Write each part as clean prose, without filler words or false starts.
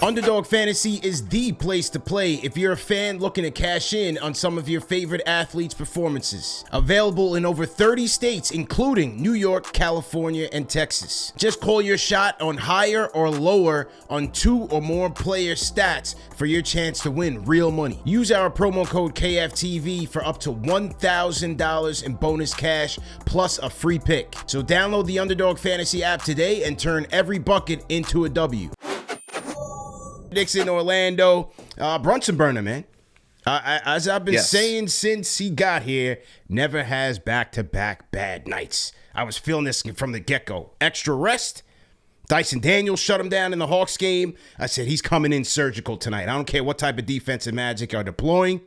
Underdog Fantasy is the place to play if you're a fan looking to cash in on some of your favorite athletes' performances. Available in over 30 states, including New York, California, and Texas. Just call your shot on higher or lower on 2 or more player stats for your chance to win real money. Use our promo code KFTV for up to $1,000 in bonus cash plus a free pick. So download the Underdog Fantasy app today and turn every bucket into a W. Knicks in Orlando. Brunson burner, man. As I've been saying since he got here, never has back-to-back bad nights. I was feeling this from the get-go. Extra rest. Dyson Daniels shut him down in the Hawks game. I said, he's coming in surgical tonight. I don't care what type of defensive Magic are deploying.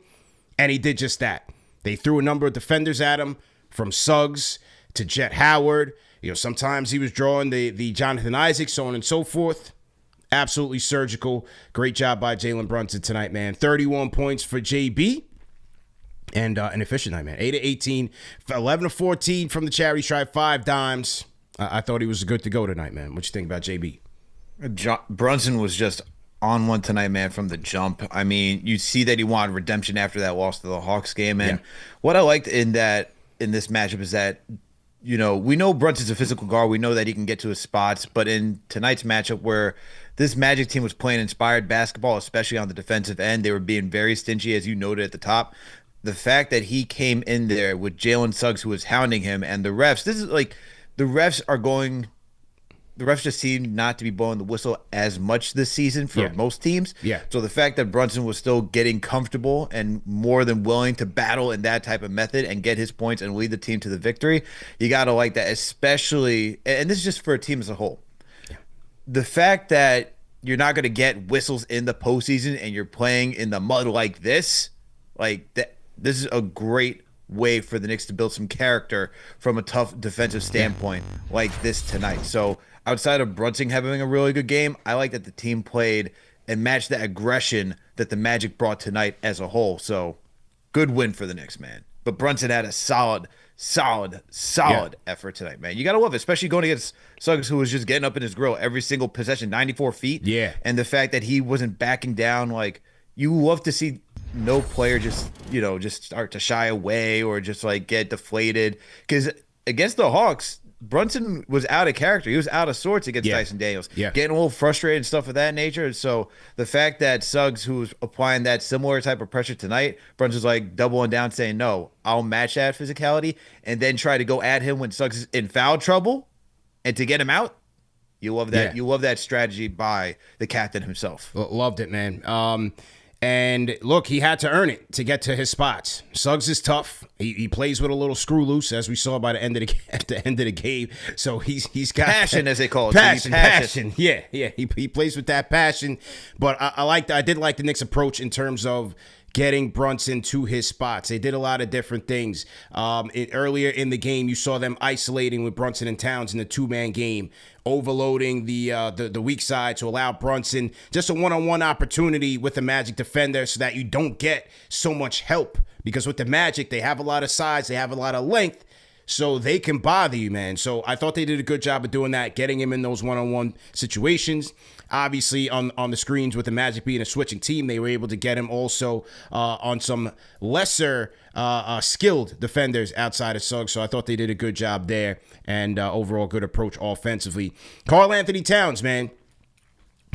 And he did just that. They threw a number of defenders at him, from Suggs to Jet Howard. You know, sometimes he was drawing the Jonathan Isaac, so on and so forth. Absolutely surgical. Great job by Jalen Brunson tonight, man. 31 points for JB. And an efficient night, man. 8 of 18, 11 of 14 from the charity stripe, 5 dimes. I thought he was good to go tonight, man. What you think about JB? Brunson was just on one tonight, man, from the jump. I mean, you see that he wanted redemption after that loss to the Hawks game. And what I liked in this matchup is that, you know, we know Brunson's a physical guard. We know that he can get to his spots. But in tonight's matchup where this Magic team was playing inspired basketball, especially on the defensive end, they were being very stingy, as you noted at the top. The fact that he came in there with Jalen Suggs, who was hounding him, and the refs, the refs just seem not to be blowing the whistle as much this season for most teams. Yeah. So the fact that Brunson was still getting comfortable and more than willing to battle in that type of method and get his points and lead the team to the victory, you got to like that, especially, and this is just for a team as a whole. Yeah. The fact that you're not going to get whistles in the postseason and you're playing in the mud like this, this is a great way for the Knicks to build some character from a tough defensive standpoint like this tonight. So outside of Brunson having a really good game, I like that the team played and matched the aggression that the Magic brought tonight as a whole. So good win for the Knicks, man. But Brunson had a solid effort tonight, man. You got to love it, especially going against Suggs, who was just getting up in his grill every single possession, 94 feet. Yeah. And the fact that he wasn't backing down, like, you love to see no player just start to shy away or just like get deflated. Because against the Hawks, Brunson was out of character. He was out of sorts against Dyson Daniels, getting a little frustrated and stuff of that nature. And so the fact that Suggs, who was applying that similar type of pressure tonight, Brunson's like doubling down, saying, no, I'll match that physicality, and then try to go at him when Suggs is in foul trouble and to get him out. You love that. You love that strategy by the captain himself. Loved it, man. And look, he had to earn it to get to his spots. Suggs is tough. He plays with a little screw loose, as we saw by the end of the game. So he's got passion, as they call it. Passion. Yeah. He plays with that passion. But I did like the Knicks' approach in terms of getting Brunson to his spots. They did a lot of different things. Earlier in the game, you saw them isolating with Brunson and Towns in the two-man game, overloading the weak side to allow Brunson just a one-on-one opportunity with the Magic defender so that you don't get so much help. Because with the Magic, they have a lot of size, they have a lot of length, so they can bother you, man. So I thought they did a good job of doing that, getting him in those one-on-one situations. Obviously, on the screens with the Magic being a switching team, they were able to get him also on some lesser skilled defenders outside of Suggs. So I thought they did a good job there, and overall good approach offensively. Karl-Anthony Towns, man.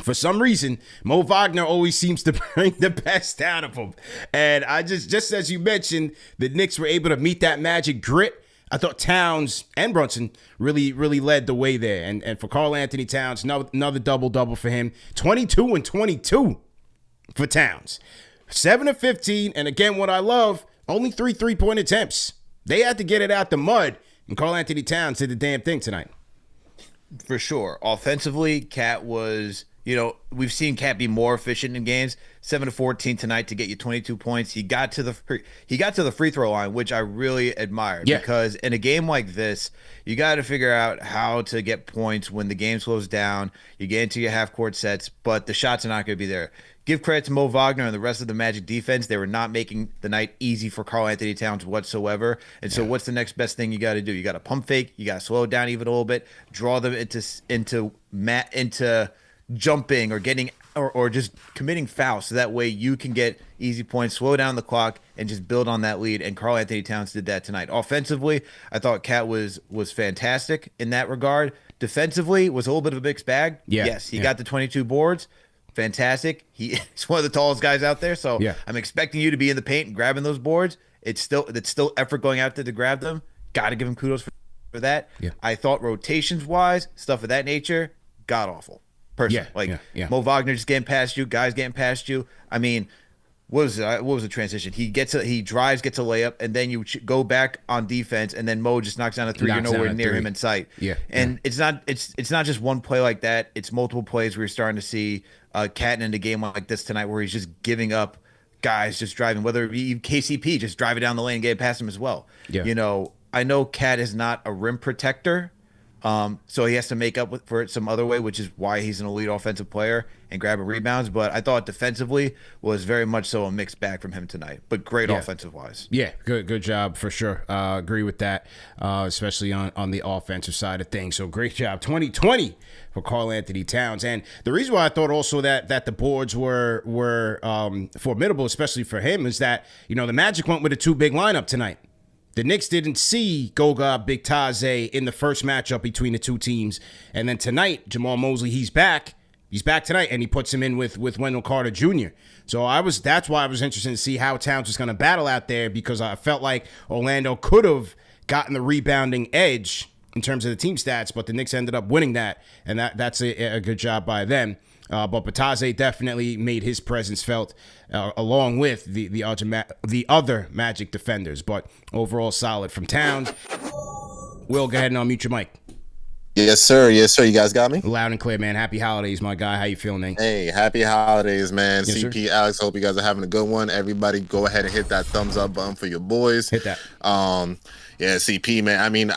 For some reason, Mo Wagner always seems to bring the best out of him. And I just as you mentioned, the Knicks were able to meet that Magic grit. I thought Towns and Brunson really led the way there. And for Karl-Anthony Towns, another double-double for him. 22 and 22 for Towns. 7 of 15. And again, what I love, only 3 3-point attempts. They had to get it out the mud. And Karl-Anthony Towns did the damn thing tonight. For sure. Offensively, Cat was... You know, we've seen Cat be more efficient in games. 7 of 14 tonight to get you 22 points. He got to the free throw line, which I really admired. Yeah. Because in a game like this, you got to figure out how to get points when the game slows down. You get into your half court sets, but the shots are not going to be there. Give credit to Mo Wagner and the rest of the Magic defense. They were not making the night easy for Karl-Anthony Towns whatsoever. And so what's the next best thing you got to do? You got to pump fake. You got to slow it down even a little bit. Draw them into jumping or getting or just committing fouls so that way you can get easy points, slow down the clock, and just build on that lead. And Karl Anthony Towns did that tonight. Offensively, I thought Cat was fantastic in that regard. Defensively, was a little bit of a mixed bag. Yeah. Yes, he got the 22 boards. Fantastic. He's one of the tallest guys out there, so I'm expecting you to be in the paint and grabbing those boards. It's still effort going out there to grab them. Got to give him kudos for that. Yeah. I thought rotations wise, stuff of that nature, god awful. Personally, Mo Wagner just getting past you, guys getting past you. I mean, what was the transition? He drives, gets a layup, and then you go back on defense, and then Mo just knocks down a three. You're nowhere near him in sight. Yeah, and it's not just one play like that. It's multiple plays. We're starting to see Cat in a game like this tonight, where he's just giving up guys just driving, whether it be KCP just driving down the lane and getting past him as well. Yeah. You know, I know Cat is not a rim protector. So he has to make up for it some other way, which is why he's an elite offensive player and grabbing rebounds. But I thought defensively was very much so a mixed bag from him tonight, but great offensive wise. Yeah, good job for sure. Agree with that, especially on the offensive side of things. So great job, 2020 for Karl Anthony Towns. And the reason why I thought also that the boards were formidable, especially for him, is that, you know, the Magic went with a 2 big lineup tonight. The Knicks didn't see Goga Bitadze in the first matchup between the two teams. And then tonight, Jamal Mosley, he's back. He's back tonight, and he puts him in with Wendell Carter Jr. So that's why I was interested to see how Towns was going to battle out there, because I felt like Orlando could have gotten the rebounding edge in terms of the team stats, but the Knicks ended up winning that, and that's a good job by them. But Bitadze definitely made his presence felt along with the other Magic defenders. But overall, solid from Towns. Will, go ahead and unmute your mic. Yes, sir. Yes, sir. You guys got me? Loud and clear, man. Happy holidays, my guy. How you feeling, Nate? Hey, happy holidays, man. Yes, CP, sir. Alex, hope you guys are having a good one. Everybody go ahead and hit that thumbs up button for your boys. Hit that. Yeah, CP, man. I mean,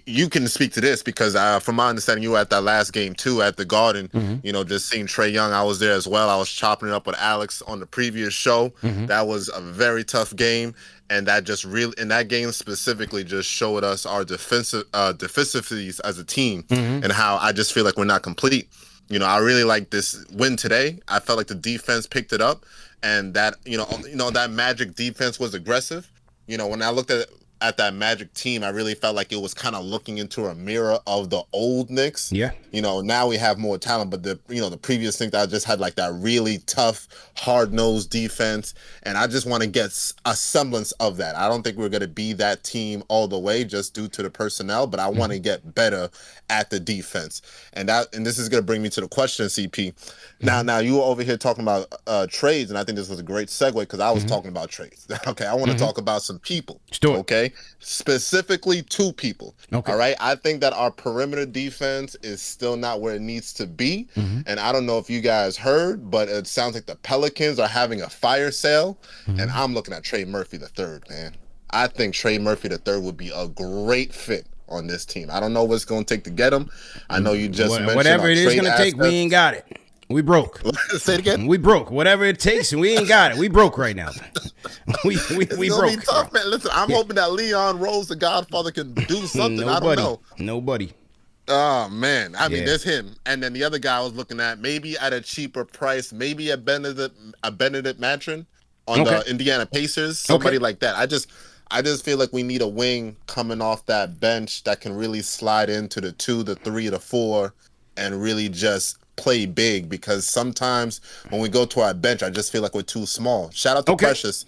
you can speak to this because from my understanding, you were at that last game too at the Garden. Mm-hmm. You know, just seeing Trae Young, I was there as well. I was chopping it up with Alex on the previous show. Mm-hmm. That was a very tough game, and that just really, in that game specifically, just showed us our deficiencies as a team, mm-hmm. and how I just feel like we're not complete. You know, I really like this win today. I felt like the defense picked it up, and that you know that Magic defense was aggressive. You know, when I looked at that Magic team, I really felt like it was kind of looking into a mirror of the old Knicks. Yeah. You know, now we have more talent, but the previous thing that I just had like that really tough, hard-nosed defense, and I just want to get a semblance of that. I don't think we're going to be that team all the way just due to the personnel, but I want to get better at the defense. And this is going to bring me to the question, CP. Now you were over here talking about trades, and I think this was a great segue because I was talking about trades. Okay, I want to talk about some people. Okay, specifically 2 people. Okay. All right, I think that our perimeter defense is still not where it needs to be, and I don't know if you guys heard, but it sounds like the Pelicans are having a fire sale, and I'm looking at Trey Murphy III, man. I think Trey Murphy III would be a great fit on this team. I don't know what's going to take to get him. I know you just mentioned whatever it is going to take, we ain't got it. We broke. Say it again. We broke. Whatever it takes, and we ain't got it. We broke right now. we broke. Be tough, man. Listen, I'm hoping that Leon Rose, the Godfather, can do something. I don't know. Nobody. Oh man, I mean, there's him, and then the other guy I was looking at, maybe at a cheaper price, maybe a Benedict Mathurin on the Indiana Pacers, somebody like that. I just feel like we need a wing coming off that bench that can really slide into the 2, the 3, the 4, and really just play big, because sometimes when we go to our bench, I just feel like we're too small. Shout out to Precious,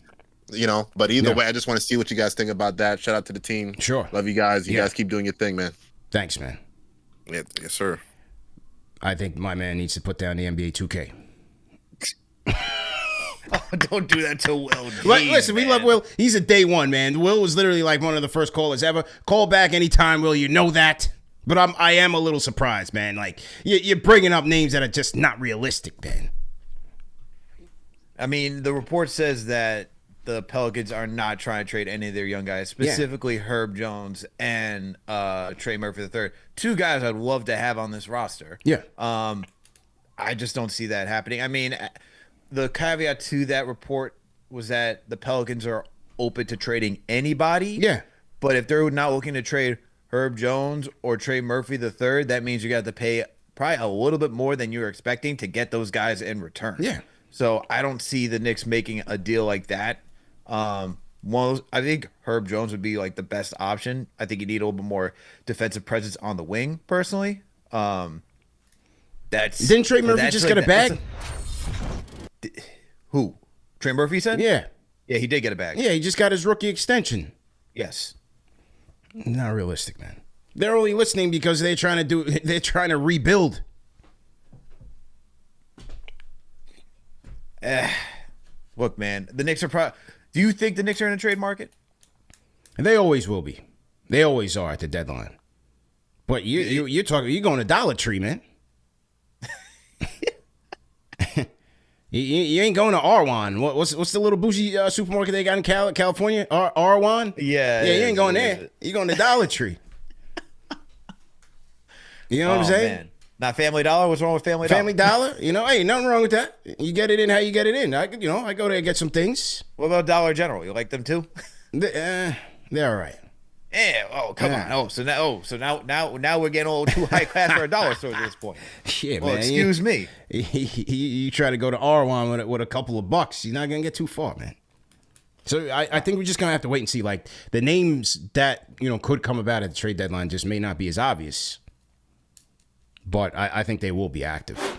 but either way, I just want to see what you guys think about that. Shout out to the team. Sure. Love you guys. You guys keep doing your thing, man. Thanks, man. Yes, sir. I think my man needs to put down the NBA 2K. Oh, don't do that to Will. Jeez, listen, we love Will. He's a day one, man. Will was literally like one of the first callers ever. Call back anytime, Will. You know that. But I am a little surprised, man. Like, you're bringing up names that are just not realistic, man. I mean, the report says that the Pelicans are not trying to trade any of their young guys, specifically Herb Jones and Trey Murphy III. 2 guys I'd love to have on this roster. Yeah. I just don't see that happening. I mean, the caveat to that report was that the Pelicans are open to trading anybody. Yeah. But if they're not looking to trade Herb Jones or Trey Murphy III, that means you got to pay probably a little bit more than you're expecting to get those guys in return. Yeah. So I don't see the Knicks making a deal like that. I think Herb Jones would be like the best option. I think you need a little bit more defensive presence on the wing, personally. Didn't Trey Murphy just get a bag? Who? Trey Murphy said? Yeah. Yeah, he did get a bag. Yeah, he just got his rookie extension. Yes. Not realistic, man. They're only listening because they're trying to rebuild. Look, man, the Knicks are do you think the Knicks are in a trade market? And they always will be. They always are at the deadline. But you're going to Dollar Tree, man. You ain't going to Arwan. What's the little bougie supermarket they got in California? Arwan? Yeah. Yeah, you ain't going there. You're going to Dollar Tree. You know what I'm saying? Man. Not Family Dollar? What's wrong with Family Dollar? Family Dollar? Hey, nothing wrong with that. You get it in how you get it in. I go there and get some things. What about Dollar General? You like them too? They're all right. Yeah. Oh, come on. So now we're getting a little too high class for a dollar store at this point. Yeah, well, man. Excuse me. You try to go to Arwan with a couple of bucks, you're not gonna get too far, man. So I think we're just gonna have to wait and see. Like the names that could come about at the trade deadline just may not be as obvious, but I think they will be active.